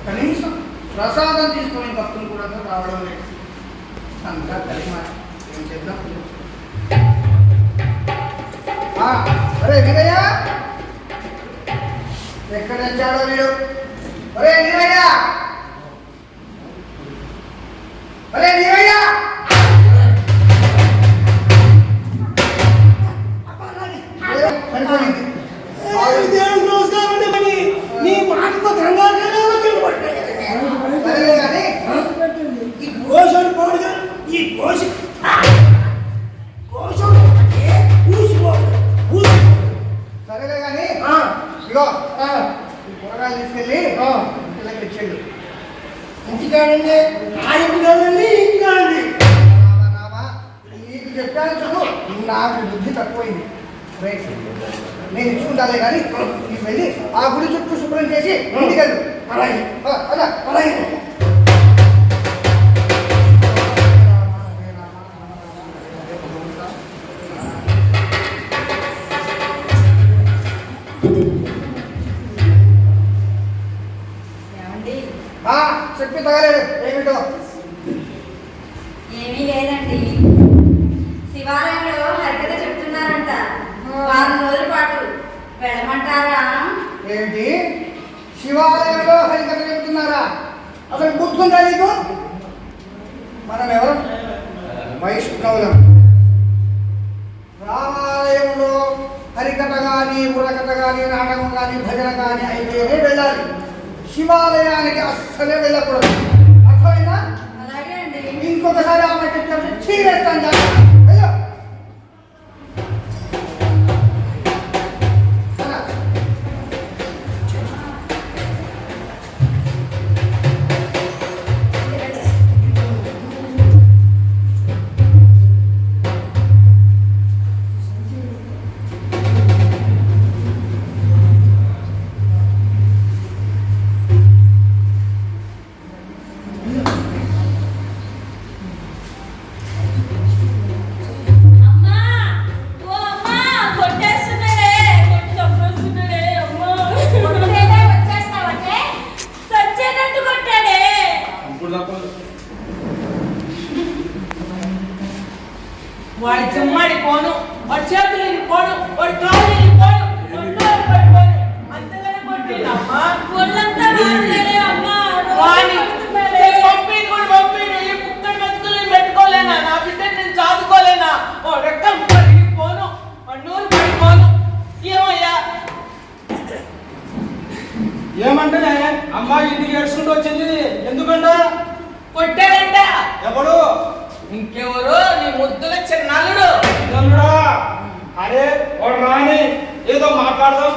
కనీసం ప్రసాదం తీసుకునే భక్తులు కూడా రావడం లేదు. అంతా కలిమా ఏం చేద్దాం. అరే వీరయ్య, ఎక్కడ వచ్చాడో వీడు? అరే వీరయ్య, అరే వీరయ్య, నీ మాటతో ఈ కోశం పోడుగా ఈ కోశం సరేలే కానీ ఇగో ఈ కూరగాయలు తీసుకెళ్ళి ఇలా తెచ్చేళ్ళు. ఇంటికాడండి ఆ ఇంటి కాదండి ఇంటి కాదండి. నీకు చెప్పాను చూడు, నాకు బుద్ధి తక్కువైంది. నేను ఇచ్చుకుంటాలే కానీ నీకు వెళ్ళి ఆ గుడి చుట్టూ శుభ్రం చేసి ఇంటికి వెళ్ళు. అలాగే అలాగే. చెప్పి తగలేడు. ఏమిటో? ఏమీ లేదండి, శివాలయంలో హరికథ చెప్తున్నారంట. వారం రోజుల పాటు వెళ్ళమంటారా? ఏమిటి? శివాలయంలో హరికథ చెప్తున్నారా? అసలు గుర్తుందా నీకు? మనం ఎవరు? వైష్ణవులం. రామాలయంలో హరికథ కానీ, బుర్రకథ కానీ, నాటకం కానీ, భజన కానీ అయితేనే వెళ్ళాలి. శివాలయానికి అస్సలే వెళ్ళకూడదు. అర్థమైనా? అలాగే అండి. ఇంకొకసారి ఆమె చెప్తే చీరేస్తాను. అయ్యో వాడి చెమ్మడి పోను, వాడి చేతులు పోను, వాడి కాళ్ళు పోను, అంతగానే కొట్టినమ్మా. ఒళ్ళంతా బాధలే అమ్మా. వాణి పంపి కూడా పంపి ఈ కుక్కడి మెతుకులు పెట్టుకోలేనా? నా బిడ్డని నేను చాదుకోలేనా? ఓ రెక్కం పడిపోను, నూరు పడిపోను. ఏమయ్యా? ఏమంటేనే అమ్మాయి ఇంటికి ఏడ్చుకుంటూ వచ్చింది. ఎందుకంట? కొట్టాడంట. ఎవడు? ఇంకెవరు? నీ ముద్దుల చిన్నల్లుడు. అరే వాడు రాని ఏదో మాట్లాడదాం.